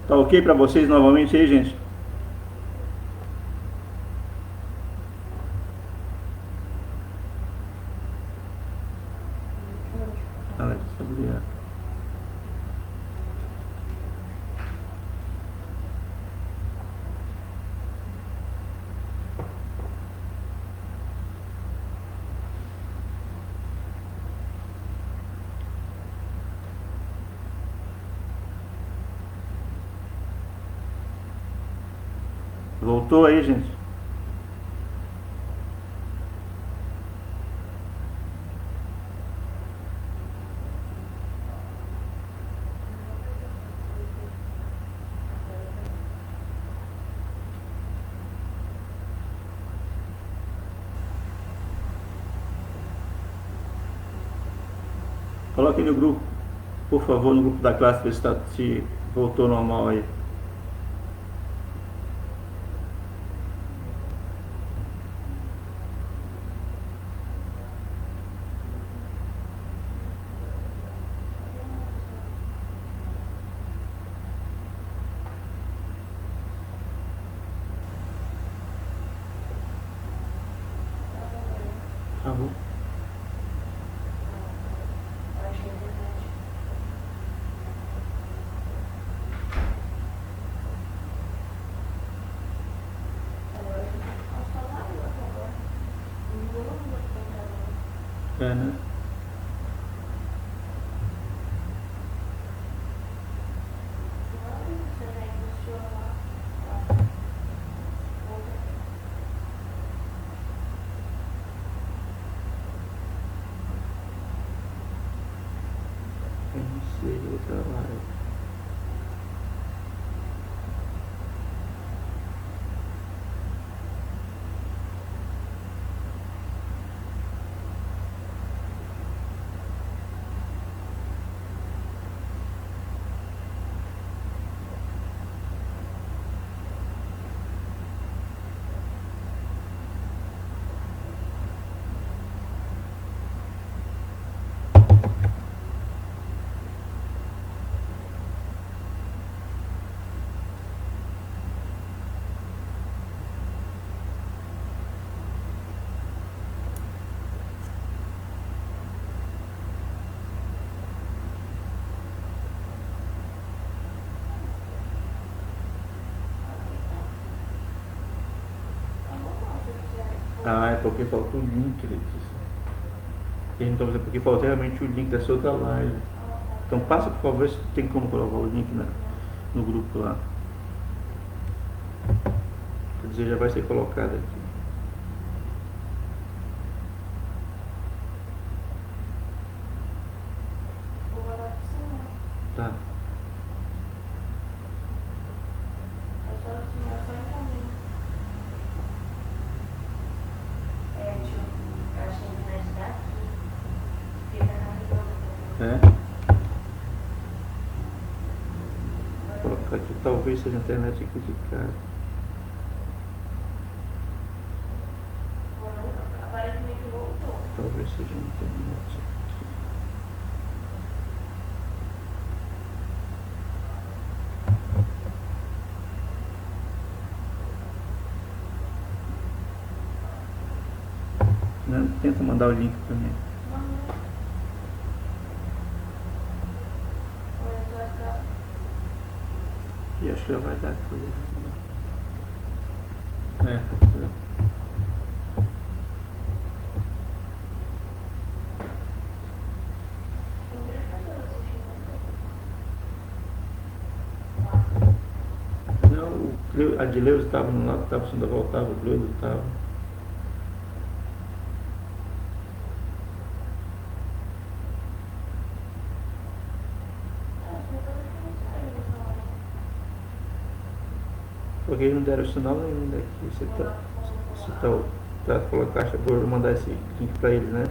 Tá ok para vocês novamente aí, gente? Alex, obrigado. Voltou aí, gente? Coloque no grupo, por favor, no grupo da classe, ver se voltou normal aí. Tá bom. É, né? Eu não sei, outra live. Ah, é porque faltou o link, Letícia. Então, é porque faltou realmente o link dessa outra live. Então passa, por favor, se tem como colocar o link no grupo lá. Quer dizer, já vai ser colocado aqui. Tá. É. Vou colocar aqui, talvez seja a internet aqui de casa. Talvez seja a internet aqui. Não, tenta mandar o link para mim. E acho que já vai dar coisa. É, não, a Adileuza estava no lado, estava sendo voltava, o Cleudo estava. Porque eles não deram sinal nenhum daqui. Você tá colocar, vou mandar esse link para eles, né?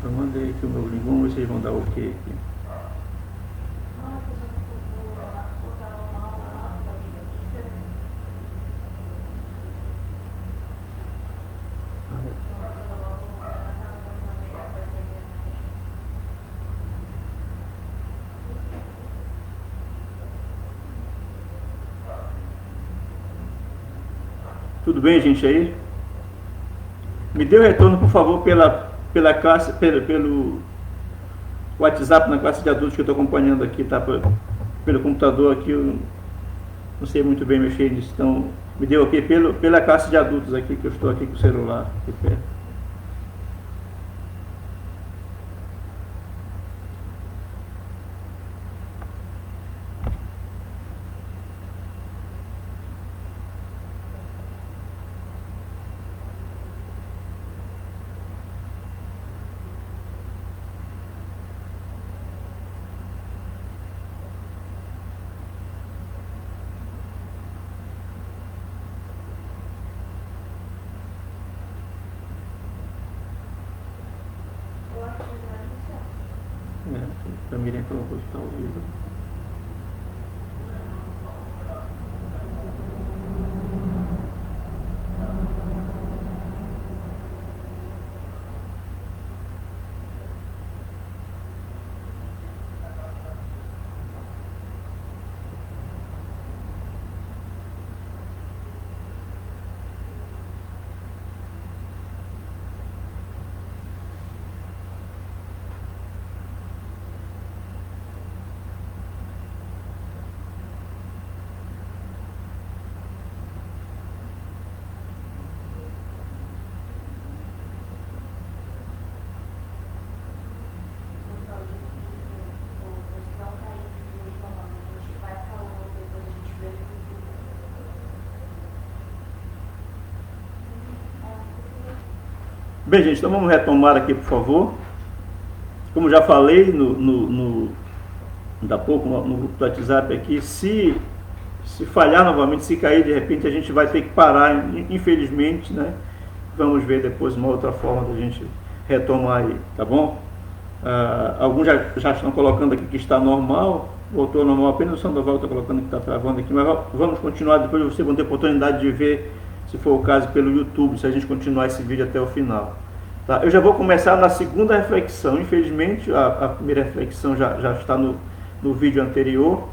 Eu mandei aqui o meu link, vamos ver se eles vão dar o ok aqui. Tudo bem, gente, aí? Me dê o retorno, por favor, pela classe, pelo WhatsApp na classe de adultos que eu estou acompanhando aqui, tá? Pelo computador aqui, eu não sei muito bem mexer nisso, então me dê ok pela classe de adultos aqui, que eu estou aqui com o celular aqui perto. Para Miriam colocou que está ao vivo. Bem, gente, então vamos retomar aqui, por favor. Como já falei ainda há pouco no grupo do WhatsApp aqui, se falhar novamente, se cair de repente, a gente vai ter que parar, infelizmente, né? Vamos ver depois uma outra forma da gente retomar aí, tá bom? Alguns já estão colocando aqui que está normal, voltou ao normal, apenas o Sandoval está colocando que está travando aqui, mas vamos continuar, depois vocês vão ter oportunidade de ver, se for o caso, pelo YouTube, se a gente continuar esse vídeo até o final. Tá? Eu já vou começar na segunda reflexão. Infelizmente, a primeira reflexão já está no vídeo anterior.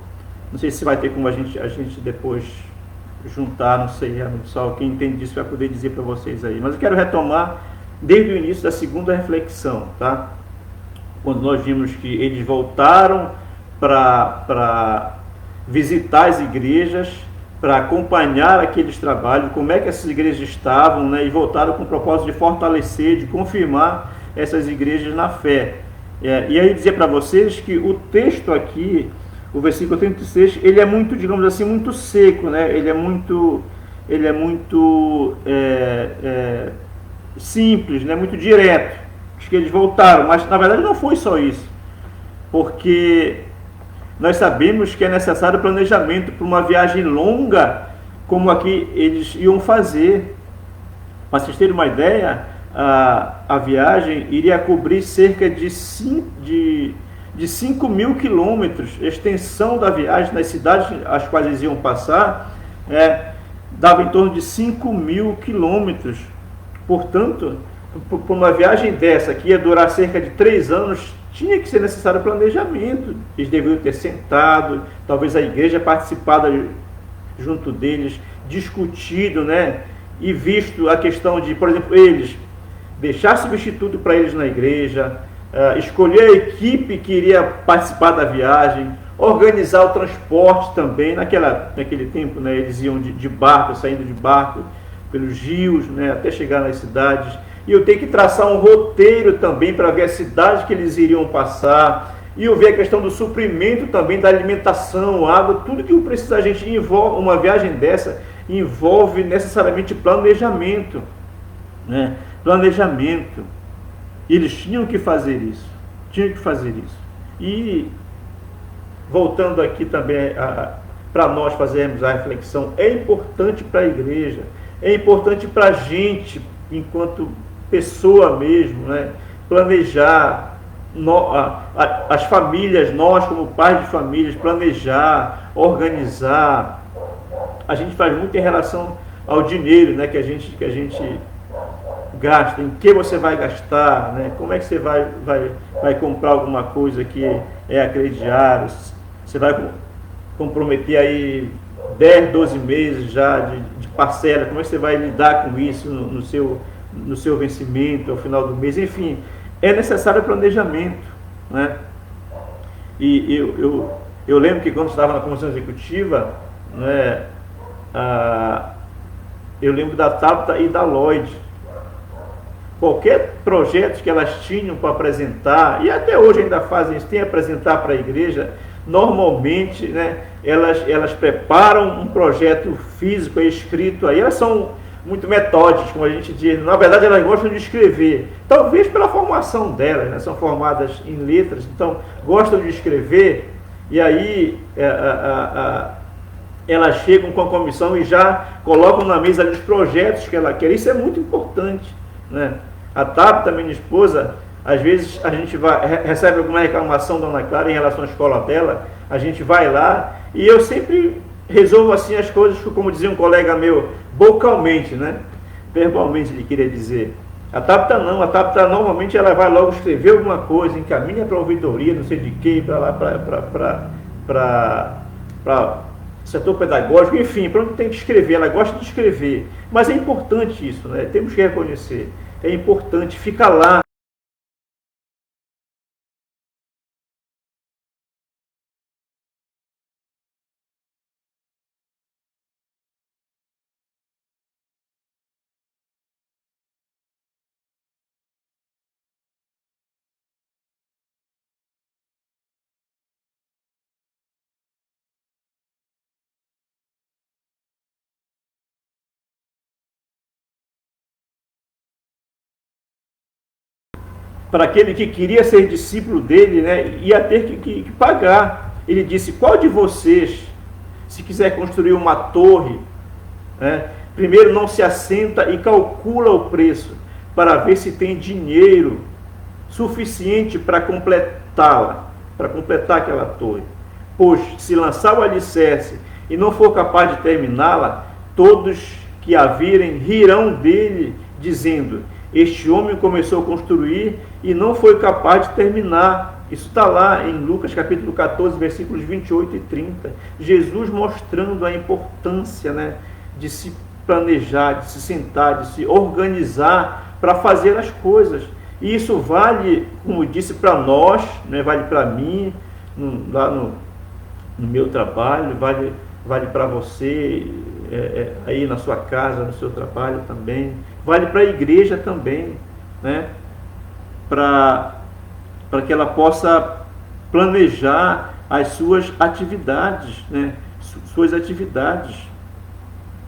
Não sei se vai ter como a gente depois juntar, não sei, só quem entende disso vai poder dizer para vocês aí. Mas eu quero retomar desde o início da segunda reflexão, tá? Quando nós vimos que eles voltaram para visitar as igrejas, para acompanhar aqueles trabalhos, como é que essas igrejas estavam, né, e voltaram com o propósito de fortalecer, de confirmar essas igrejas na fé. E aí dizer para vocês que o texto aqui, o versículo 36, ele é muito, digamos assim, muito seco, né? Ele é muito simples, né? Muito direto. Acho que eles voltaram, mas na verdade não foi só isso, porque nós sabemos que é necessário planejamento para uma viagem longa, como aqui eles iam fazer. Para vocês terem uma ideia, a viagem iria cobrir cerca de 5 mil quilômetros. A extensão da viagem nas cidades às quais eles iam passar dava em torno de 5 mil quilômetros. Portanto, por uma viagem dessa, que ia durar cerca de 3 anos, tinha que ser necessário planejamento. Eles deveriam ter sentado, talvez a igreja participado junto deles, discutido, né? E visto a questão de, por exemplo, eles deixar substituto para eles na igreja, escolher a equipe que iria participar da viagem, organizar o transporte também. Naquele tempo, né, eles iam de barco, saindo de barco pelos rios, né, até chegar nas cidades. E eu tenho que traçar um roteiro também para ver a cidade que eles iriam passar. E eu ver a questão do suprimento também, da alimentação, água, tudo que precisa. A gente envolve, uma viagem dessa envolve necessariamente planejamento, né? Planejamento. E eles tinham que fazer isso. E voltando aqui também para nós fazermos a reflexão, é importante para a igreja, é importante para a gente, enquanto pessoa mesmo, né? planejar, as famílias, nós como pais de famílias, planejar, organizar. A gente faz muito em relação ao dinheiro, né, que a gente gasta, em que você vai gastar, né, como é que você vai comprar alguma coisa que é a crediário, você vai comprometer aí 10, 12 meses já de parcela, como é que você vai lidar com isso no seu vencimento ao final do mês, enfim, é necessário planejamento, né? E eu lembro que quando estava na comissão executiva, né, eu lembro da Tabata e da Lloyd. Qualquer projeto que elas tinham para apresentar, e até hoje ainda fazem isso, tem a apresentar para a igreja, normalmente, né, elas preparam um projeto físico escrito, aí elas são muito metódicas, como a gente diz, na verdade elas gostam de escrever, talvez pela formação delas, né, são formadas em letras, então gostam de escrever, e aí elas chegam com a comissão e já colocam na mesa os projetos que ela quer, isso é muito importante, né? A Tabata, minha esposa, às vezes a gente recebe alguma reclamação da Ana Clara em relação à escola dela, a gente vai lá e eu sempre resolvo assim as coisas, como dizia um colega meu, vocalmente, né? Verbalmente ele queria dizer. A Tabata não, a Tabata normalmente ela vai logo escrever alguma coisa, encaminha para a ouvidoria, não sei de quem, para lá, para setor pedagógico, enfim, para onde tem que escrever, ela gosta de escrever, mas é importante isso, né? Temos que reconhecer, é importante ficar lá. Para aquele que queria ser discípulo dele, né, ia ter que pagar. Ele disse, qual de vocês, se quiser construir uma torre, né, primeiro não se assenta e calcula o preço, para ver se tem dinheiro suficiente para completá-la, para completar aquela torre. Pois, se lançar o alicerce e não for capaz de terminá-la, todos que a virem rirão dele, dizendo, este homem começou a construir e não foi capaz de terminar. Isso está lá em Lucas capítulo 14, versículos 28 e 30. Jesus mostrando a importância, né, de se planejar, de se sentar, de se organizar para fazer as coisas. E isso vale, como disse, para nós, né, vale para mim, lá no meu trabalho, vale para você, aí na sua casa, no seu trabalho também, vale para a igreja também, né? Para que ela possa planejar as suas atividades, né? Suas atividades,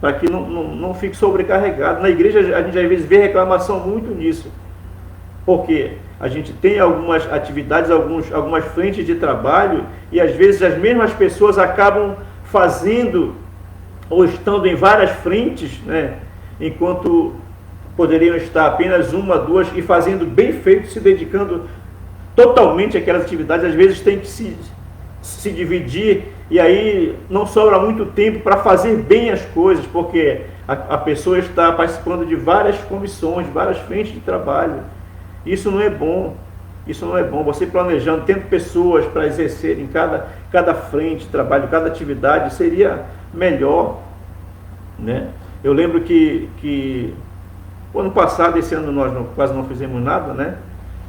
para que não fique sobrecarregado. Na igreja a gente às vezes vê reclamação muito nisso, porque a gente tem algumas atividades, algumas frentes de trabalho, e às vezes as mesmas pessoas acabam fazendo ou estando em várias frentes, né, enquanto poderiam estar apenas uma, duas, e fazendo bem feito, se dedicando totalmente àquelas atividades. Às vezes tem que se dividir, e aí não sobra muito tempo para fazer bem as coisas, porque a pessoa está participando de várias comissões, várias frentes de trabalho. Isso não é bom. Isso não é bom. Você planejando, tendo pessoas para exercerem cada frente de trabalho, cada atividade, seria melhor, né? Eu lembro que o ano passado, esse ano nós quase não fizemos nada, né?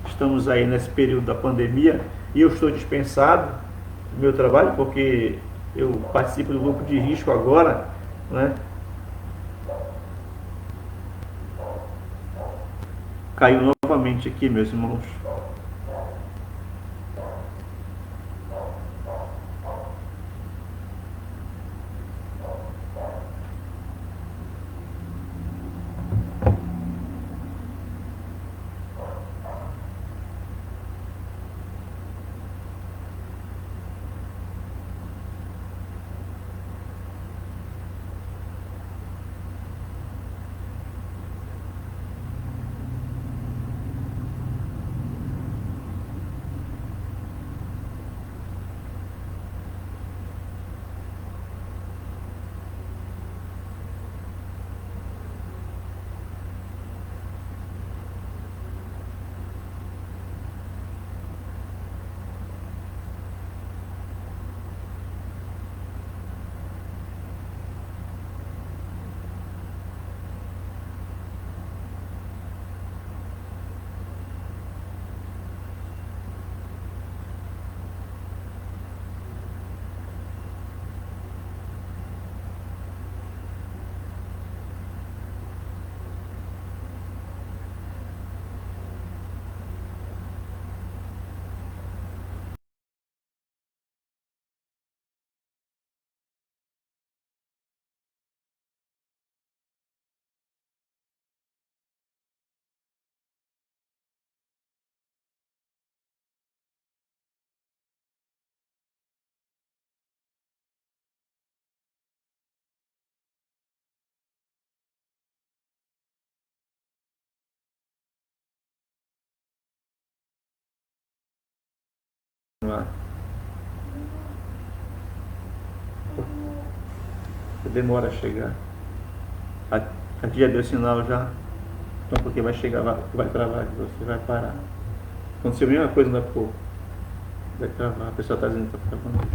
Estamos aí nesse período da pandemia e eu estou dispensado do meu trabalho porque eu participo do grupo de risco agora, né? Caiu novamente aqui, meus irmãos. continuar. Demora a chegar. Aqui já deu sinal já. Então porque vai chegar, vai travar, você vai parar. Aconteceu a mesma coisa ainda há pouco. Vai travar, a pessoa está dizendo que está travando.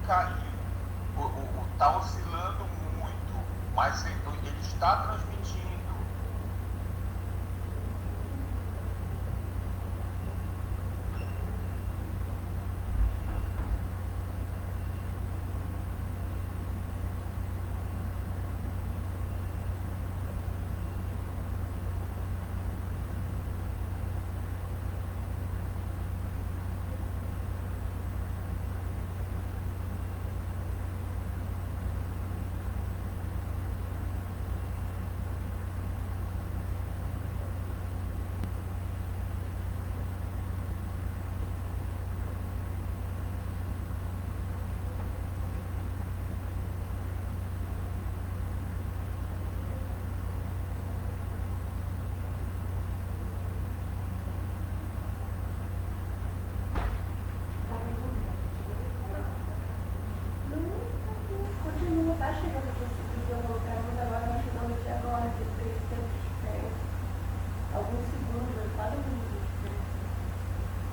Caiu. Está oscilando muito, mas ele está transmitindo.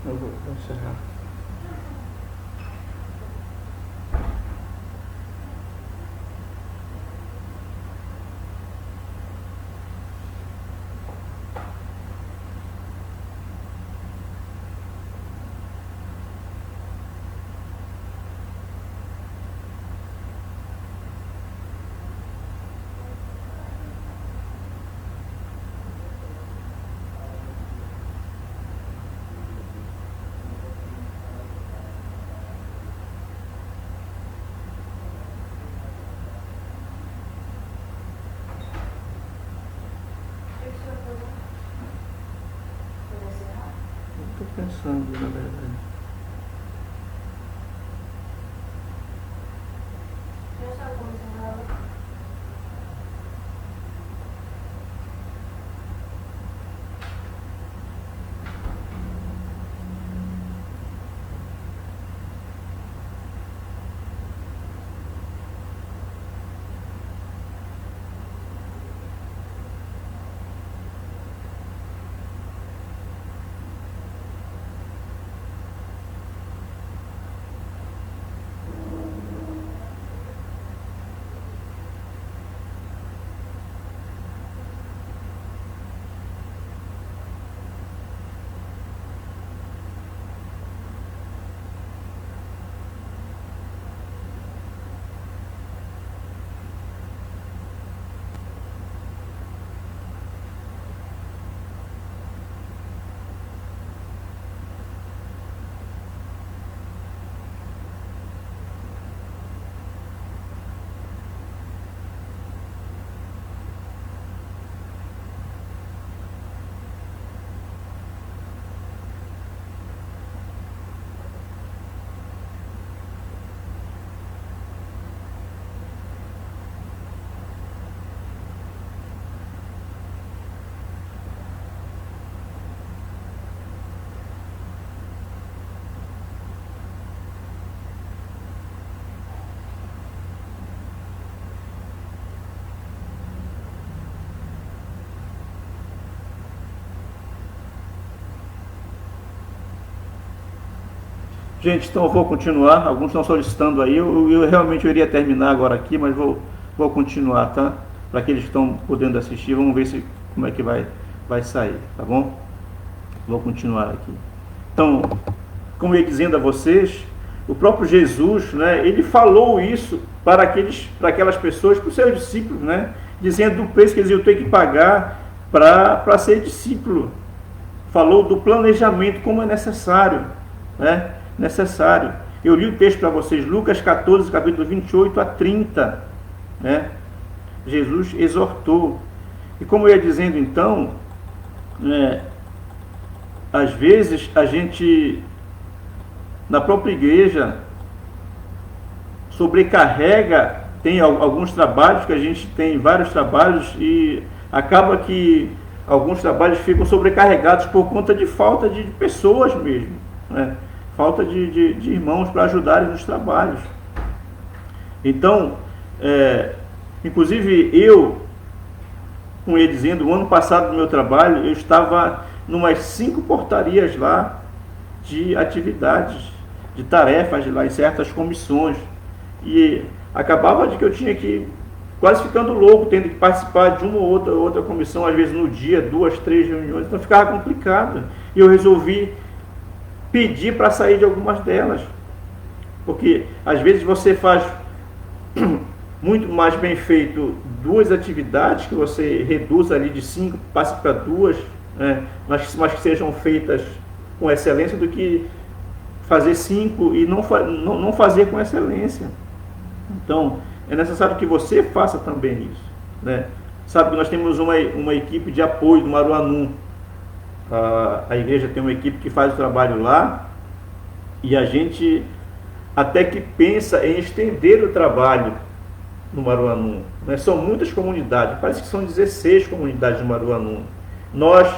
Eu vou encerrar. Estou pensando, na verdade. Gente, então eu vou continuar. Alguns estão solicitando aí. Eu realmente iria terminar agora aqui, mas vou continuar, tá? Para aqueles que estão podendo assistir, vamos ver como é que vai sair, tá bom? Vou continuar aqui. Então, como eu ia dizendo a vocês, o próprio Jesus, né, ele falou isso para aquelas pessoas, para os seus discípulos, né, dizendo do preço que eles iam ter que pagar para ser discípulo. Falou do planejamento, como é necessário, né? Necessário. Eu li o texto para vocês, Lucas 14, capítulo 28 a 30, né? Jesus exortou. E como eu ia dizendo então, às vezes a gente, na própria igreja, sobrecarrega, tem alguns trabalhos, que a gente tem vários trabalhos, e acaba que alguns trabalhos ficam sobrecarregados por conta de falta de pessoas mesmo, né? Falta de irmãos para ajudarem nos trabalhos. Então, inclusive eu, com ele dizendo, o ano passado no meu trabalho, eu estava numas 5 portarias lá de atividades, de tarefas lá em certas comissões, e acabava de que eu tinha que, quase ficando louco, tendo que participar de uma ou outra comissão, às vezes no dia, 2, 3 reuniões, então ficava complicado, e eu resolvi pedir para sair de algumas delas, porque às vezes você faz muito mais bem feito 2 atividades, que você reduz ali de 5, passe para 2, né, mas que sejam feitas com excelência, do que fazer 5 e não fazer com excelência. Então, é necessário que você faça também isso, né? Sabe que nós temos uma equipe de apoio do Maruanu. A igreja tem uma equipe que faz o trabalho lá, e a gente até que pensa em estender o trabalho no Maruanu, né? São muitas comunidades, parece que são 16 comunidades no Maruanu. Nós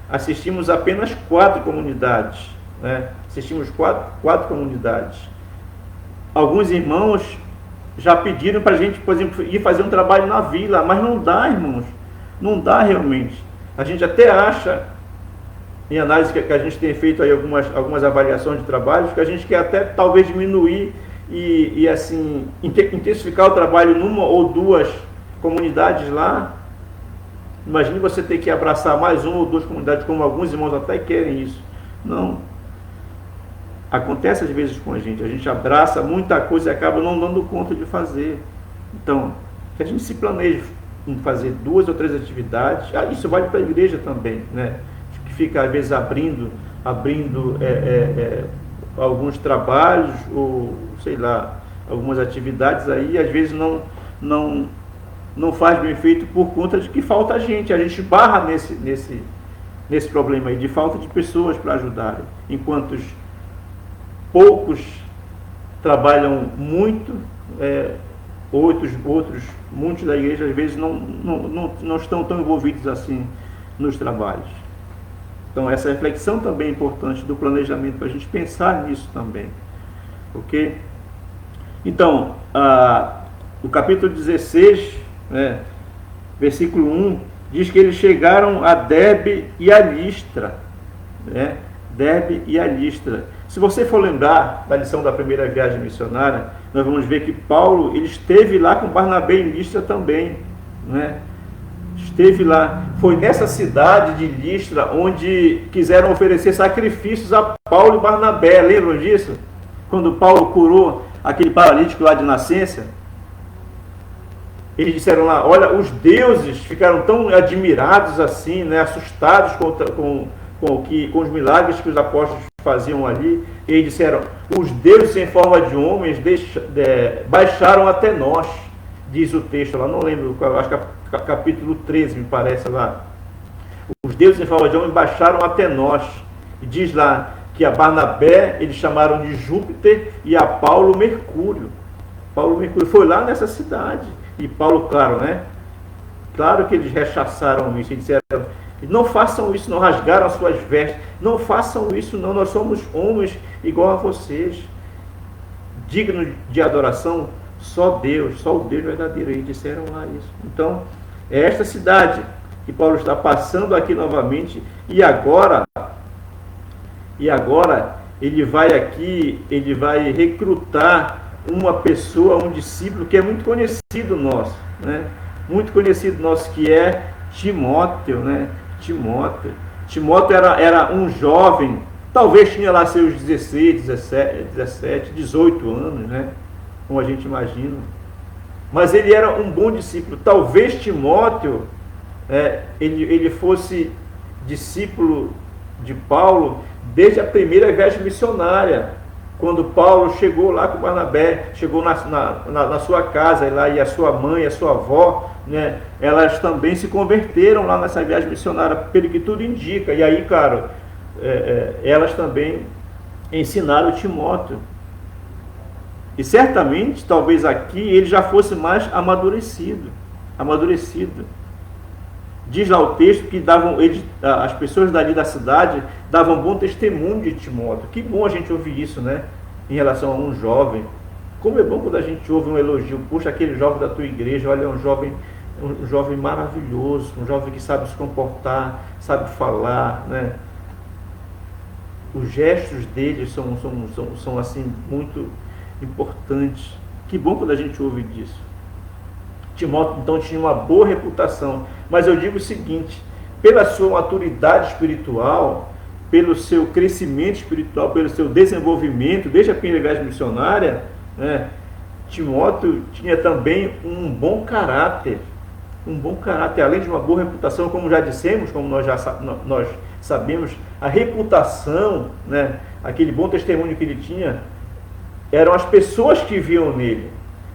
assistimos apenas 4 comunidades, né? Assistimos 4 comunidades. Alguns irmãos já pediram para a gente, por exemplo, ir fazer um trabalho na vila, mas não dá, irmãos, não dá realmente. A gente até acha, em análise que a gente tem feito aí algumas avaliações de trabalhos, que a gente quer até talvez diminuir e assim, intensificar o trabalho numa ou 2 comunidades lá. Imagine você ter que abraçar mais 1 ou 2 comunidades, como alguns irmãos até querem isso. Não. Acontece às vezes com a gente abraça muita coisa e acaba não dando conta de fazer. Então, que a gente se planeje em fazer 2 ou 3 atividades. Isso vale para a igreja também, né? Que fica às vezes abrindo alguns trabalhos, ou sei lá, algumas atividades aí, às vezes não faz bem feito por conta de que falta gente. A gente barra nesse problema aí, de falta de pessoas para ajudarem. Enquanto poucos trabalham muito, muitos da igreja às vezes não estão tão envolvidos assim nos trabalhos. Então essa reflexão também é importante do planejamento, para a gente pensar nisso também, ok? Então, o capítulo 16, versículo 1, diz que eles chegaram a Derbe e a Listra, né? Derbe e a Listra. Se você for lembrar da lição da primeira viagem missionária, nós vamos ver que Paulo, ele esteve lá com Barnabé em Listra também, né? Esteve lá. Foi nessa cidade de Listra onde quiseram oferecer sacrifícios a Paulo e Barnabé. Lembram disso? Quando Paulo curou aquele paralítico lá de nascença, eles disseram lá, olha, os deuses ficaram tão admirados assim, né, assustados com os milagres que os apóstolos faziam ali. E eles disseram, os deuses em forma de homens baixaram até nós, diz o texto lá, não lembro, acho que é capítulo 13, me parece lá. Os deuses em forma de homens baixaram até nós. E diz lá que a Barnabé eles chamaram de Júpiter e a Paulo Mercúrio. Paulo Mercúrio foi lá nessa cidade. E Paulo, claro, né? Claro que eles rechaçaram isso e disseram, não façam isso, não, rasgaram as suas vestes, não façam isso não, nós somos homens igual a vocês, dignos de adoração, só Deus, só o Deus verdadeiro. E disseram lá isso. Então, é esta cidade que Paulo está passando aqui novamente, e agora ele vai recrutar uma pessoa, um discípulo que é muito conhecido nosso, né? Muito conhecido nosso, que é Timóteo, né? Timóteo era um jovem, talvez tinha lá seus 16, 17, 18 anos, né? Como a gente imagina. Mas ele era um bom discípulo. Talvez Timóteo, ele fosse discípulo de Paulo desde a primeira viagem missionária, quando Paulo chegou lá com Barnabé, chegou na sua casa lá, e a sua mãe, a sua avó, né, elas também se converteram lá nessa viagem missionária, pelo que tudo indica. E aí, claro, elas também ensinaram Timóteo. E certamente, talvez aqui, ele já fosse mais amadurecido. Diz lá o texto que as pessoas dali da cidade davam bom testemunho de Timóteo. Que bom a gente ouvir isso, né? Em relação a um jovem. Como é bom quando a gente ouve um elogio. Puxa, aquele jovem da tua igreja, olha, é um jovem maravilhoso, um jovem que sabe se comportar, sabe falar, né? Os gestos dele são assim, muito importantes. Que bom quando a gente ouve disso. Timóteo, então, tinha uma boa reputação. Mas eu digo o seguinte, pela sua maturidade espiritual, pelo seu crescimento espiritual, pelo seu desenvolvimento, desde a primeira viagem missionária, né, Timóteo tinha também um bom caráter, além de uma boa reputação, como já dissemos, como nós sabemos, a reputação, né, aquele bom testemunho que ele tinha, eram as pessoas que viam nele.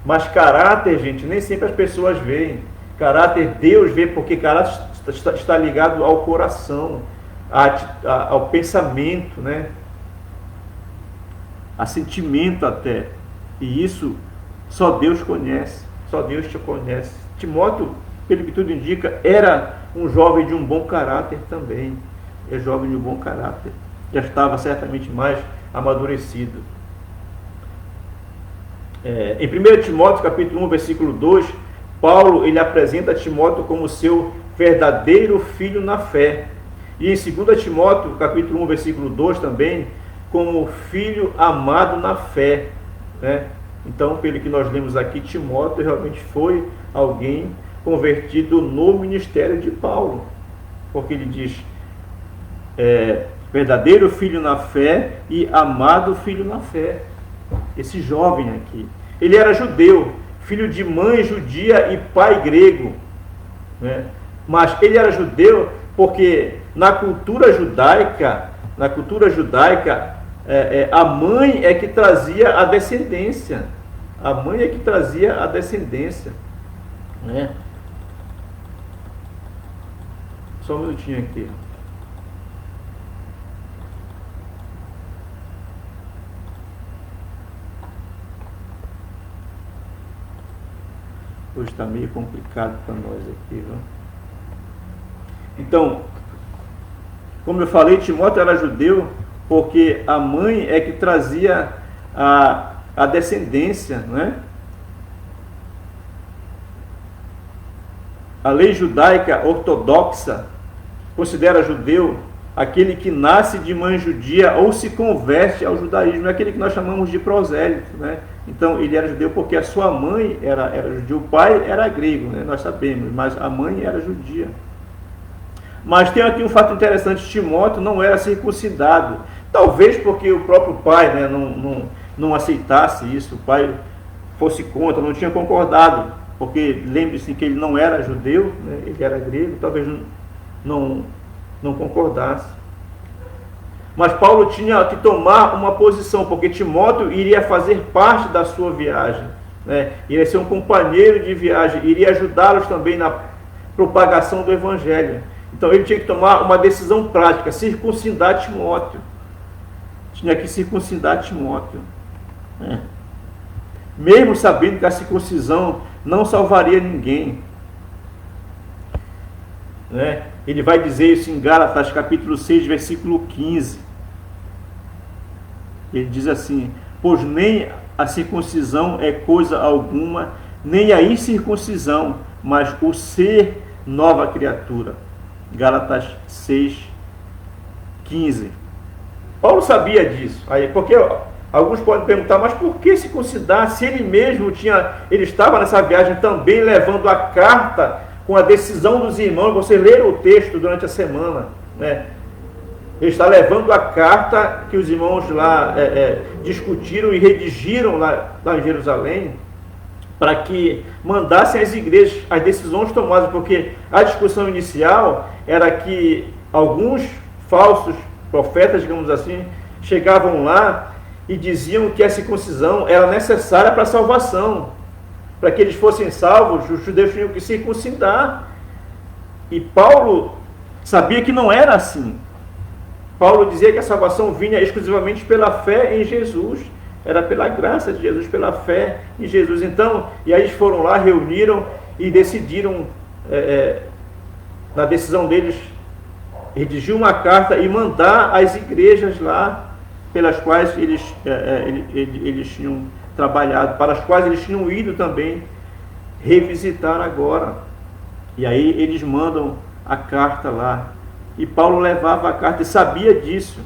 Mas caráter, gente, nem sempre as pessoas veem. Caráter Deus vê, porque caráter está ligado ao coração, ao pensamento, né? A sentimento até. E isso só Deus conhece, só Deus te conhece. Timóteo, pelo que tudo indica, era um jovem de um bom caráter também. É jovem de um bom caráter. Já estava certamente mais amadurecido. Em 1 Timóteo capítulo 1, versículo 2, Paulo ele apresenta Timóteo como seu verdadeiro filho na fé. E em 2 Timóteo capítulo 1, versículo 2 também, como filho amado na fé, né? Então, pelo que nós lemos aqui, Timóteo realmente foi alguém convertido no ministério de Paulo. Porque ele diz, verdadeiro filho na fé e amado filho na fé. Esse jovem aqui, ele era judeu, filho de mãe judia e pai grego, né? Mas ele era judeu porque na cultura judaica, a mãe é que trazia a descendência, né? Só um minutinho aqui. Hoje está meio complicado para nós aqui, viu? Então, como eu falei, Timóteo era judeu porque a mãe é que trazia a descendência, não é? A lei judaica ortodoxa considera judeu aquele que nasce de mãe judia ou se converte ao judaísmo, é aquele que nós chamamos de prosélito, né? Então ele era judeu porque a sua mãe era judia, o pai era grego, né? Nós sabemos, mas a mãe era judia. Mas tem aqui um fato interessante, Timóteo não era circuncidado, talvez porque o próprio pai, né, não aceitasse isso, o pai fosse contra, não tinha concordado, porque lembre-se que ele não era judeu, né? Ele era grego, talvez não concordasse. Mas Paulo tinha que tomar uma posição, porque Timóteo iria fazer parte da sua viagem, né? Iria ser um companheiro de viagem, iria ajudá-los também na propagação do evangelho. Então ele tinha que tomar uma decisão prática, circuncidar Timóteo. Tinha que circuncidar Timóteo, né? Mesmo sabendo que a circuncisão não salvaria ninguém, né? Ele vai dizer isso em Gálatas capítulo 6, versículo 15. Ele diz assim: pois nem a circuncisão é coisa alguma, nem a incircuncisão, mas o ser nova criatura. Gálatas 6, 15. Paulo sabia disso. Aí, porque alguns podem perguntar, mas por que circuncidar se ele mesmo ele estava nessa viagem também levando a carta com a decisão dos irmãos? Você lê o texto durante a semana, né? Ele está levando a carta que os irmãos lá discutiram e redigiram lá em Jerusalém, para que mandassem às igrejas as decisões tomadas, porque a discussão inicial era que alguns falsos profetas, digamos assim, chegavam lá e diziam que a circuncisão era necessária para a salvação. Para que eles fossem salvos, os judeus tinham que circuncidar. E Paulo sabia que não era assim. Paulo dizia que a salvação vinha exclusivamente pela fé em Jesus. Era pela graça de Jesus, pela fé em Jesus. Então, e aí eles foram lá, reuniram e decidiram na decisão deles, redigir uma carta e mandar às igrejas lá pelas quais eles tinham trabalhado, para as quais eles tinham ido também revisitar agora. E aí eles mandam a carta lá. E Paulo levava a carta e sabia disso,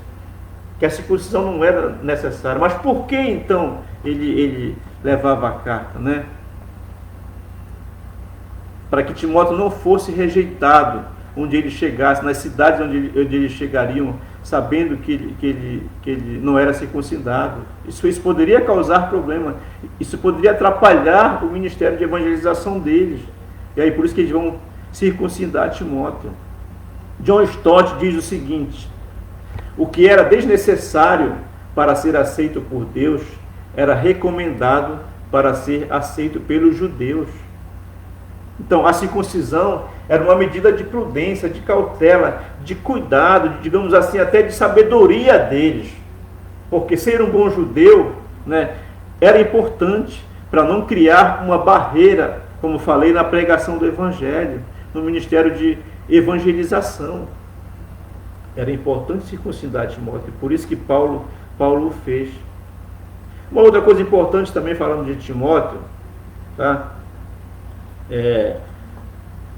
que a circuncisão não era necessária. Mas por que então ele levava a carta, né? Para que Timóteo não fosse rejeitado onde ele chegasse, nas cidades onde eles chegariam, sabendo que ele não era circuncidado. Isso poderia causar problema, isso poderia atrapalhar o ministério de evangelização deles. E aí por isso que eles vão circuncidar Timóteo. John Stott diz o seguinte: o que era desnecessário para ser aceito por Deus era recomendado para ser aceito pelos judeus. Então, a circuncisão era uma medida de prudência, de cautela, de cuidado, digamos assim, até de sabedoria deles. Porque ser um bom judeu, né, era importante para não criar uma barreira, como falei, na pregação do Evangelho, no ministério de evangelização. Era importante circuncidar Timóteo, por isso que Paulo o fez. Uma outra coisa importante também, falando de Timóteo, tá?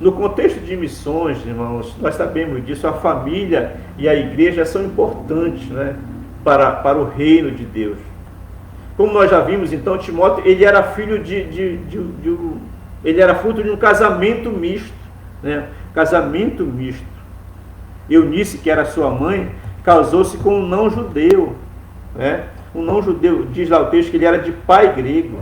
No contexto de missões, irmãos, nós sabemos disso, a família e a igreja são importantes, né, para o reino de Deus. Como nós já vimos, então, Timóteo, ele era filho ele era fruto de um casamento misto, né? Casamento misto. Eunice, que era sua mãe, casou-se com um não-judeu, né? Um não-judeu, diz lá o texto que ele era de pai grego.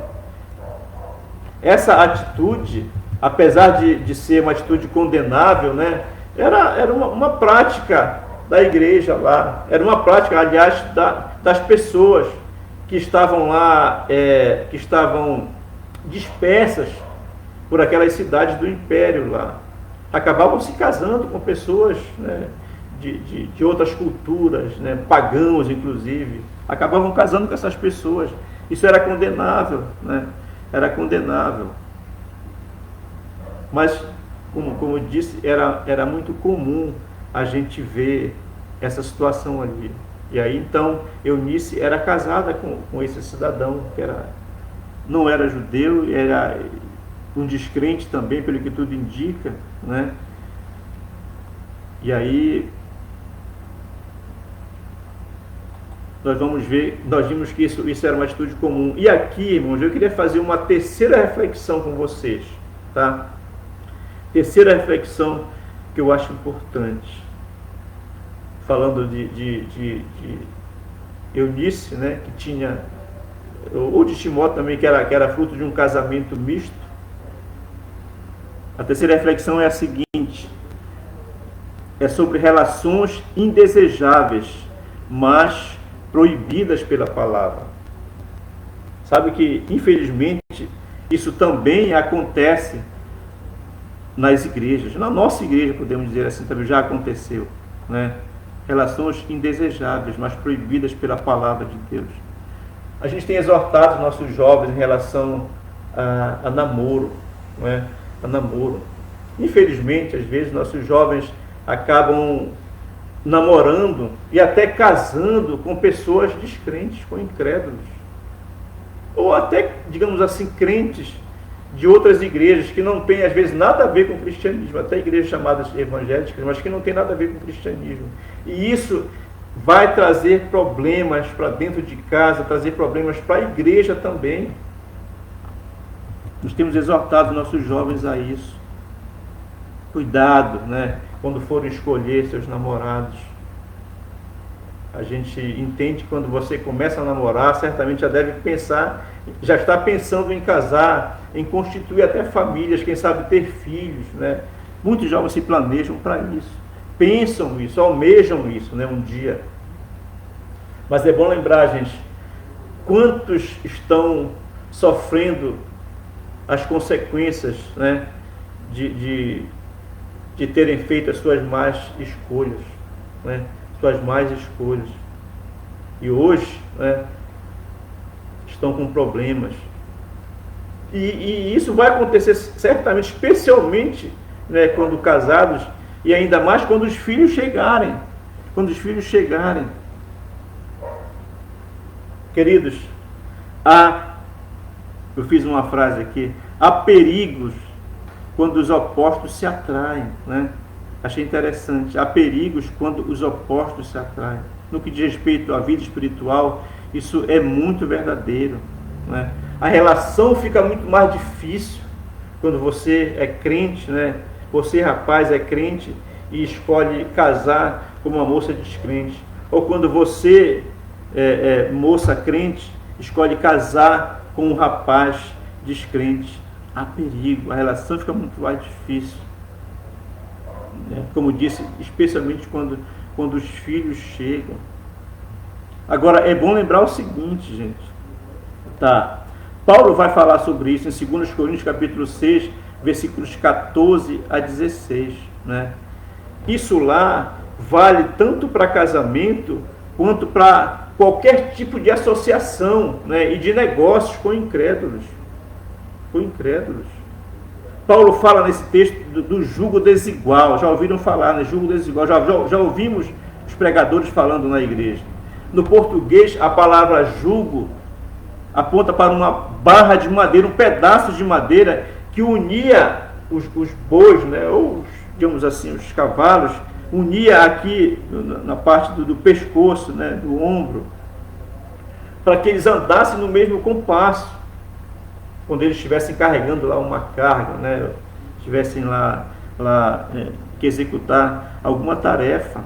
Essa atitude, apesar de ser uma atitude condenável, né, era uma prática da igreja lá, era uma prática, aliás, das pessoas que estavam lá, que estavam dispersas por aquelas cidades do império lá. Acabavam se casando com pessoas, né, de outras culturas, né, pagãos inclusive, acabavam casando com essas pessoas. Isso era condenável, né? Era condenável. Mas, como eu disse, era muito comum a gente ver essa situação ali. E aí, então, Eunice era casada com esse cidadão, que não era judeu, era um descrente também, pelo que tudo indica, né? E aí, nós vimos que isso era uma atitude comum. E aqui, irmãos, eu queria fazer uma terceira reflexão com vocês, tá? Terceira reflexão que eu acho importante. Falando de Eunice, né, que tinha, ou de Timóteo também, que era fruto de um casamento misto. A terceira reflexão é a seguinte: é sobre relações indesejáveis, mas proibidas pela palavra. Sabe que, infelizmente, isso também acontece nas igrejas. Na nossa igreja, podemos dizer assim, também já aconteceu, né? Relações indesejáveis, mas proibidas pela palavra de Deus. A gente tem exortado os nossos jovens em relação a namoro, né? A namoro. Infelizmente, às vezes, nossos jovens acabam namorando e até casando com pessoas descrentes, com incrédulos. Ou até, digamos assim, crentes de outras igrejas que não têm, às vezes, nada a ver com o cristianismo, até igrejas chamadas evangélicas, mas que não tem nada a ver com o cristianismo. E isso vai trazer problemas para dentro de casa, trazer problemas para a igreja também. Nós temos exortado nossos jovens a isso. Cuidado, né, quando forem escolher seus namorados. A gente entende que quando você começa a namorar, certamente já está pensando em casar, em constituir até famílias, quem sabe ter filhos, né? Muitos jovens se planejam para isso, pensam isso, almejam isso, né, um dia. Mas é bom lembrar, gente, quantos estão sofrendo as consequências, né, de terem feito as suas más escolhas, né? Suas más escolhas. E hoje, né, estão com problemas. E isso vai acontecer certamente, especialmente, né, quando casados, E ainda mais quando os filhos chegarem. Quando os filhos chegarem. Queridos, eu fiz uma frase aqui, há perigos quando os opostos se atraem, né? Achei interessante, há perigos quando os opostos se atraem. No que diz respeito à vida espiritual, isso é muito verdadeiro, né? A relação fica muito mais difícil quando você é crente, né? Você, rapaz, é crente e escolhe casar com uma moça descrente. Ou quando você, moça crente, escolhe casar com um rapaz descrente. Há perigo, a relação fica muito mais difícil. Como disse, especialmente quando os filhos chegam. Agora, é bom lembrar o seguinte, gente. Tá. Paulo vai falar sobre isso em 2 Coríntios capítulo 6, versículos 14 a 16. Né? Isso lá vale tanto para casamento quanto para qualquer tipo de associação, né? E de negócios com incrédulos. Com incrédulos. Paulo fala nesse texto do jugo desigual. Já ouviram falar, né? Jugo desigual. Já ouvimos os pregadores falando na igreja. No português, a palavra jugo aponta para uma barra de madeira, um pedaço de madeira que unia os bois, né? Ou, digamos assim, os cavalos, unia aqui na parte do pescoço, né? Do ombro, para que eles andassem no mesmo compasso. Quando eles estivessem carregando lá uma carga, né? Estivessem lá que executar alguma tarefa.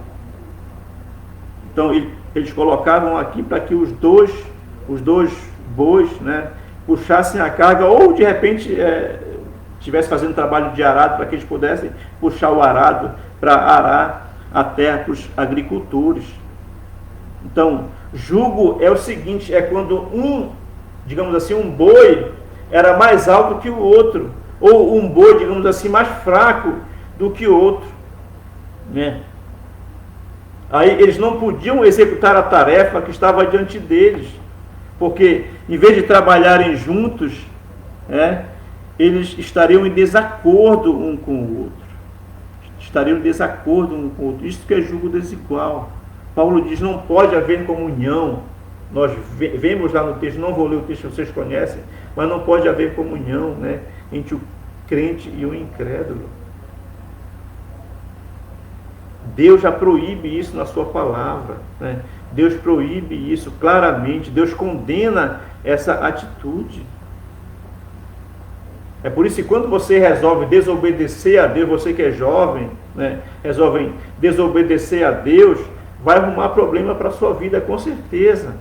Então eles colocavam aqui para que os dois bois, né, puxassem a carga, ou de repente estivesse fazendo trabalho de arado, para que eles pudessem puxar o arado para arar a terra para os agricultores. Então, jugo é o seguinte, é quando digamos assim, um boi era mais alto que o outro, ou um boi, digamos assim, mais fraco do que o outro, né? Aí eles não podiam executar a tarefa que estava diante deles, porque em vez de trabalharem juntos, eles estariam em desacordo um com o outro. Estariam em desacordo um com o outro. Isso que é jugo desigual. Paulo diz, não pode haver comunhão. Nós vemos lá no texto, não vou ler o texto, vocês conhecem, mas não pode haver comunhão, né, entre o crente e o incrédulo. Deus já proíbe isso na sua palavra, né? Deus proíbe isso claramente, Deus condena essa atitude. É por isso que quando você resolve desobedecer a Deus, você que é jovem, né, resolve desobedecer a Deus, vai arrumar problema para a sua vida, com certeza.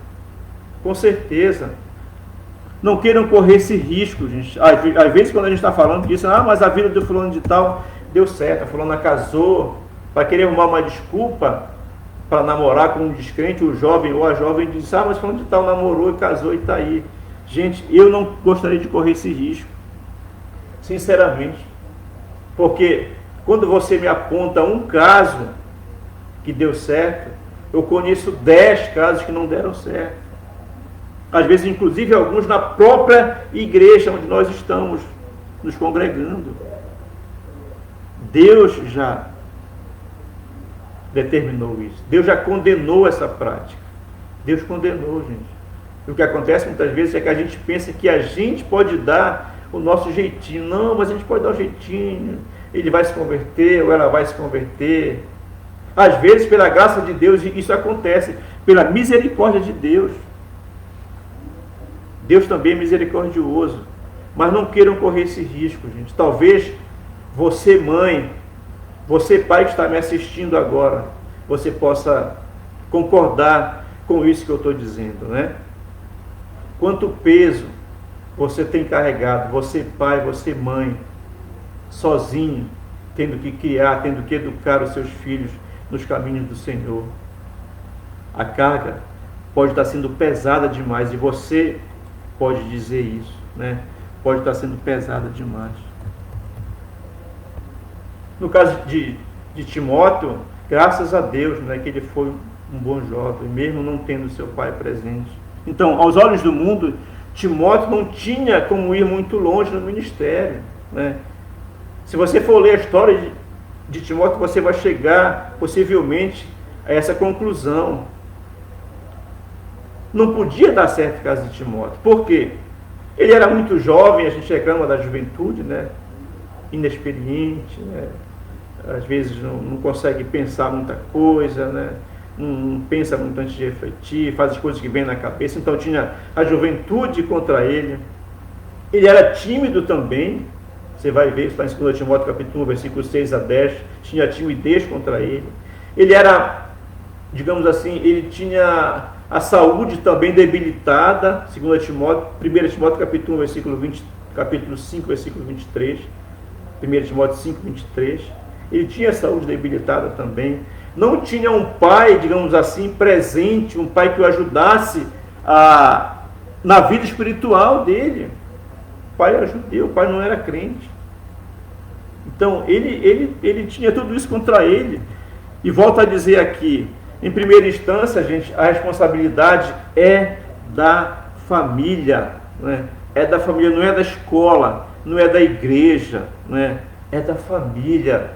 Com certeza. Não queiram correr esse risco, gente. Às vezes quando a gente está falando disso, mas a vida do fulano de tal deu certo, a fulana casou, para querer arrumar uma desculpa para namorar com um descrente, o jovem ou a jovem diz, mas fulano de tal namorou e casou e está aí. Gente, eu não gostaria de correr esse risco, sinceramente, porque quando você me aponta um caso que deu certo, eu conheço 10 casos que não deram certo. Às vezes, inclusive, alguns na própria igreja onde nós estamos nos congregando. Deus já determinou isso. Deus já condenou essa prática. Deus condenou, gente. E o que acontece muitas vezes é que a gente pensa que a gente pode dar o nosso jeitinho. Não, mas a gente pode dar o jeitinho. Ele vai se converter ou ela vai se converter. Às vezes, pela graça de Deus, isso acontece. Pela misericórdia de Deus. Deus também é misericordioso. Mas não queiram correr esse risco, gente. Talvez você, mãe, você, pai que está me assistindo agora, você possa concordar com isso que eu estou dizendo, né? Quanto peso você tem carregado, você, pai, você, mãe, sozinho, tendo que criar, tendo que educar os seus filhos nos caminhos do Senhor. A carga pode estar sendo pesada demais, e você pode dizer isso, né? Pode estar sendo pesada demais. No caso de Timóteo, graças a Deus, né, que ele foi um bom jovem, mesmo não tendo seu pai presente. Então, aos olhos do mundo, Timóteo não tinha como ir muito longe no ministério, né? Se você for ler a história de Timóteo, você vai chegar possivelmente a essa conclusão. Não podia dar certo o caso de Timóteo. Por quê? Ele era muito jovem, a gente reclama da juventude, né? Inexperiente, né? Às vezes não consegue pensar muita coisa, né? Não pensa muito antes de refletir, faz as coisas que vêm na cabeça. Então tinha a juventude contra ele. Ele era tímido também. Você vai ver, está em 2 Timóteo capítulo 1, versículos 6 a 10. Tinha timidez contra ele. Ele era, digamos assim, ele tinha a saúde também debilitada. 2 Timóteo, 1 Timóteo capítulo 1, capítulo 5, versículo 23. 1 Timóteo 5, 23. Ele tinha a saúde debilitada também. Não tinha um pai, digamos assim, presente, um pai que o ajudasse na vida espiritual dele. O pai era judeu, o pai não era crente. Então, ele tinha tudo isso contra ele. E volto a dizer aqui, em primeira instância, gente, a responsabilidade é da família, né? É da família, não é da escola, não é da igreja, né? É da família,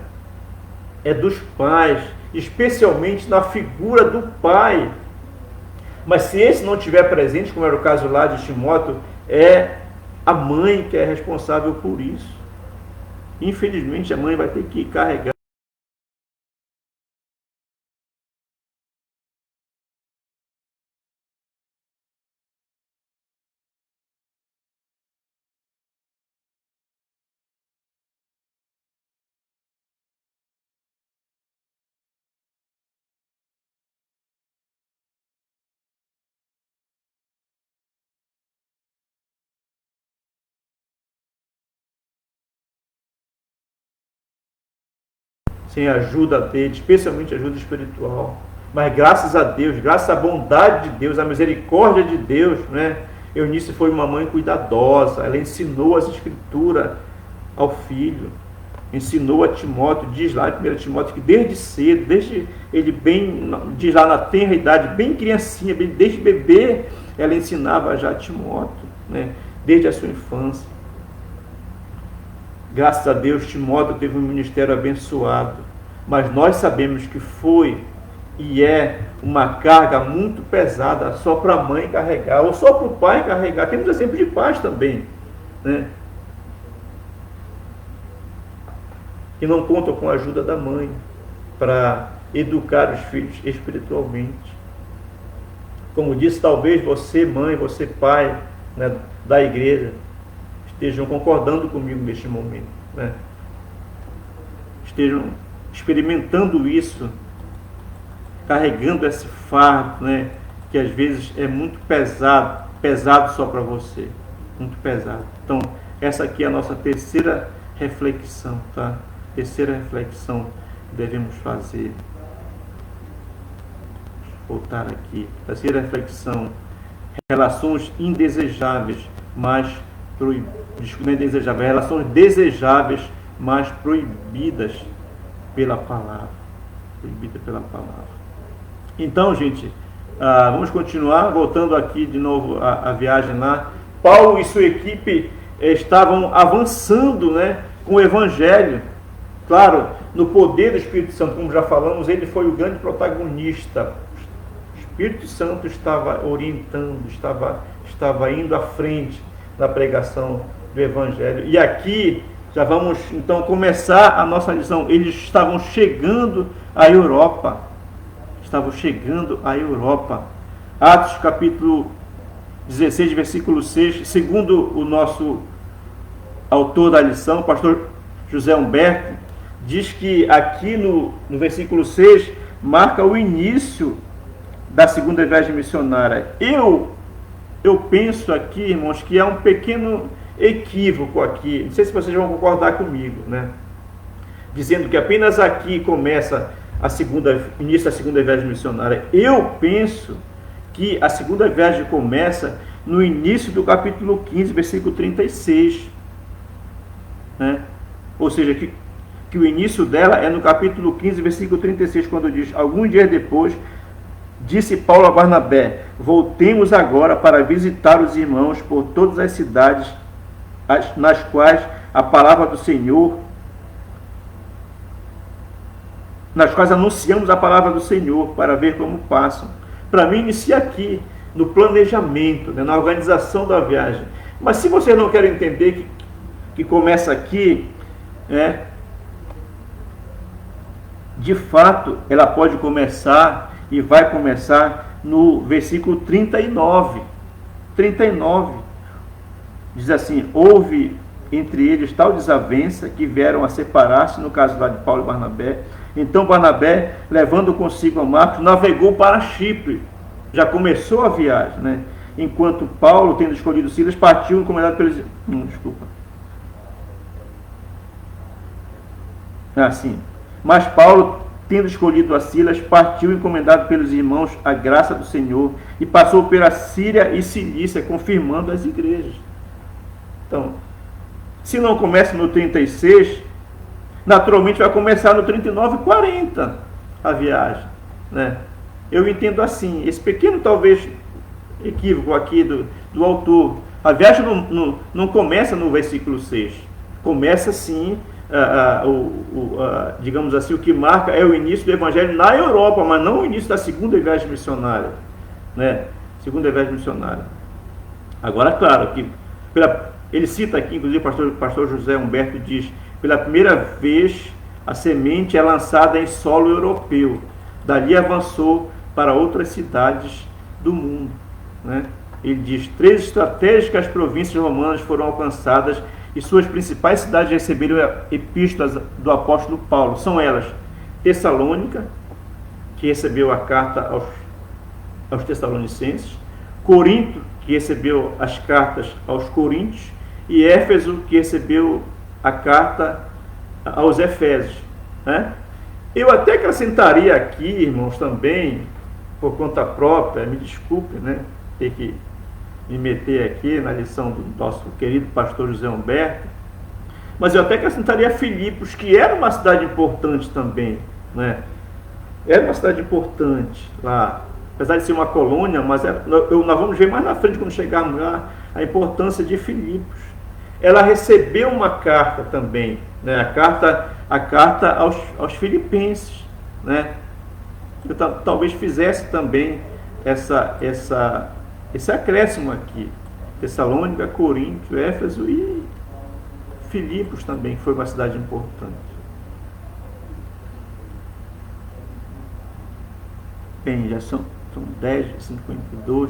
é dos pais, especialmente na figura do pai. Mas se esse não estiver presente, como era o caso lá de Timóteo, é a mãe que é responsável por isso. Infelizmente, a mãe vai ter que carregar sem a ajuda dele, especialmente ajuda espiritual. Mas graças a Deus, graças à bondade de Deus, à misericórdia de Deus, né? Eunice foi uma mãe cuidadosa, ela ensinou as escrituras ao filho, ensinou a Timóteo, diz lá em 1 Timóteo que desde cedo, desde ele bem, diz lá na tenra idade, bem criancinha, desde bebê, ela ensinava já a Timóteo, né? Desde a sua infância. Graças a Deus, Timóteo teve um ministério abençoado, mas nós sabemos que foi e é uma carga muito pesada só para a mãe carregar, ou só para o pai carregar. Temos exemplo de pais também, né? Que não contam com a ajuda da mãe para educar os filhos espiritualmente. Como disse, talvez você, mãe, você, pai, né, da igreja, estejam concordando comigo neste momento, né? Estejam experimentando isso, carregando esse fardo, né? Que às vezes é muito pesado só para você, muito pesado. Então, essa aqui é a nossa terceira reflexão, tá? Terceira reflexão que devemos fazer. Vou voltar aqui. Terceira reflexão: relações indesejáveis, mas relações desejáveis, mas proibidas pela palavra. Proibida pela palavra. Então, gente, vamos continuar, voltando aqui de novo a viagem lá. Paulo e sua equipe estavam avançando, né, com o Evangelho. Claro, no poder do Espírito Santo, como já falamos, ele foi o grande protagonista. O Espírito Santo estava orientando, estava indo à frente da pregação do Evangelho. E aqui já vamos então começar a nossa lição. Eles estavam chegando à Europa. Atos capítulo 16, versículo 6, segundo o nosso autor da lição, o pastor José Humberto, diz que aqui no versículo 6 marca o início da segunda viagem missionária. Eu penso aqui, irmãos, que há um pequeno equívoco aqui, não sei se vocês vão concordar comigo, né? Dizendo que apenas aqui começa início da segunda viagem missionária. Eu penso que a segunda viagem começa no início do capítulo 15, versículo 36, né? Ou seja, que o início dela é no capítulo 15, versículo 36, quando diz: alguns dias depois, disse Paulo a Barnabé: voltemos agora para visitar os irmãos por todas as cidades nas quais a palavra do Senhor nas quais anunciamos a palavra do Senhor para ver como passam. Para mim, inicia aqui, no planejamento, né, na organização da viagem. Mas se você não quer entender que começa aqui, né, de fato, ela pode começar e vai começar no versículo 39. 39 diz assim: houve entre eles tal desavença que vieram a separar-se, no caso lá de Paulo e Barnabé. Então Barnabé, levando consigo a Marcos, navegou para Chipre. Já começou a viagem, né? Enquanto Paulo, tendo escolhido Silas, partiu encomendado pelos... Mas Paulo, tendo escolhido a Silas, partiu encomendado pelos irmãos a graça do Senhor e passou pela Síria e Cilícia, confirmando as igrejas. Então, se não começa no 36, naturalmente vai começar no 39 e 40 a viagem, né? Eu entendo assim, esse pequeno talvez equívoco aqui do autor. A viagem não começa no versículo 6, começa sim, digamos assim, o que marca é o início do evangelho na Europa, mas não o início da segunda viagem missionária, né? Segunda viagem missionária. Agora, claro, que ele cita aqui, inclusive o pastor José Humberto diz: pela primeira vez a semente é lançada em solo europeu, dali avançou para outras cidades do mundo, né? Ele diz: 3 estratégicas províncias romanas foram alcançadas e suas principais cidades receberam epístolas do apóstolo Paulo. São elas: Tessalônica, que recebeu a carta aos Tessalonicenses; Corinto, que recebeu as cartas aos Coríntios; e Éfeso, que recebeu a carta aos Efésios, né? Eu até acrescentaria aqui, irmãos, também, por conta própria, me desculpe, né, ter que me meter aqui na lição do nosso querido pastor José Humberto, mas eu até acrescentaria Filipos, que era uma cidade importante também, né? Era uma cidade importante lá, apesar de ser uma colônia, mas nós vamos ver mais na frente, quando chegarmos lá, a importância de Filipos. Ela recebeu uma carta também, né? A carta aos filipenses, né? Eu talvez fizesse também esse acréscimo aqui: Tessalônica, Corinto, Éfeso e Filipos também, que foi uma cidade importante. Bem, já são 10h52.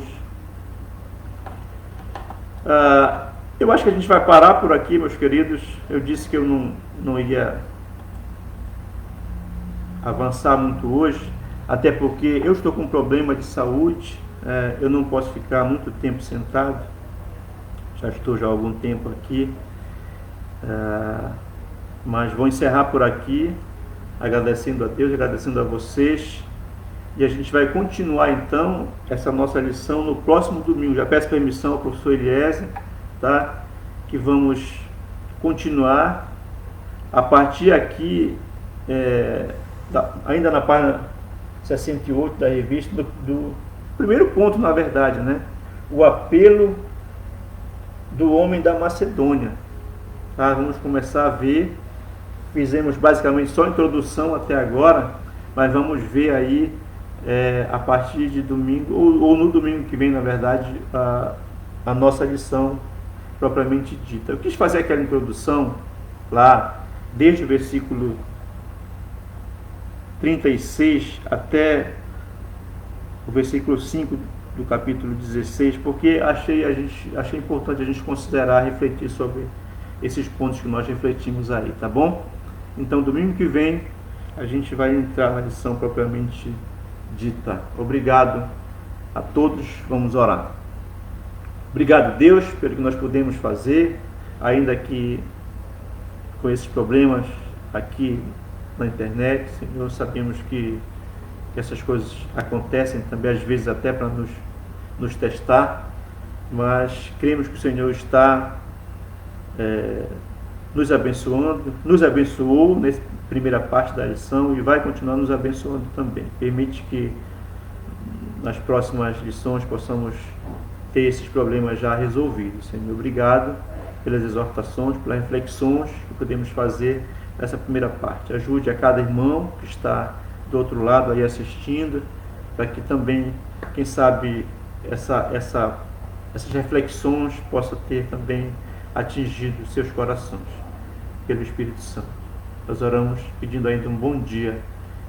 Eu acho que a gente vai parar por aqui, meus queridos. Eu disse que eu não iria avançar muito hoje, até porque eu estou com um problema de saúde. Eu não posso ficar muito tempo sentado. Já estou há algum tempo aqui. Mas vou encerrar por aqui, agradecendo a Deus, agradecendo a vocês. E a gente vai continuar então essa nossa lição no próximo domingo. Já peço permissão ao professor Eliezer, tá? Que vamos continuar a partir aqui, ainda na página 68 da revista, do primeiro ponto, na verdade, né? O apelo do homem da Macedônia. Tá? Vamos começar a ver. Fizemos basicamente só a introdução até agora, mas vamos ver aí a partir de domingo, ou no domingo que vem, na verdade, a nossa lição propriamente dita. Eu quis fazer aquela introdução lá, desde o versículo 36 até o versículo 5 do capítulo 16, porque achei importante a gente considerar, refletir sobre esses pontos que nós refletimos aí, tá bom? Então, domingo que vem, a gente vai entrar na lição propriamente dita. Obrigado a todos, vamos orar. Obrigado, Deus, pelo que nós podemos fazer, ainda que com esses problemas aqui na internet. Senhor, sabemos que essas coisas acontecem também, às vezes até para nos testar, mas cremos que o Senhor está nos abençoando, nos abençoou nessa primeira parte da lição e vai continuar nos abençoando também. Permite que nas próximas lições possamos ter esses problemas já resolvidos. Senhor, obrigado pelas exortações, pelas reflexões que podemos fazer essa primeira parte. Ajude a cada irmão que está do outro lado aí assistindo, para que também, quem sabe, essas reflexões possam ter também atingido seus corações pelo Espírito Santo. Nós oramos pedindo ainda um bom dia,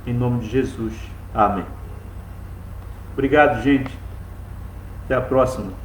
em nome de Jesus. Amém. Obrigado, gente. Até a próxima.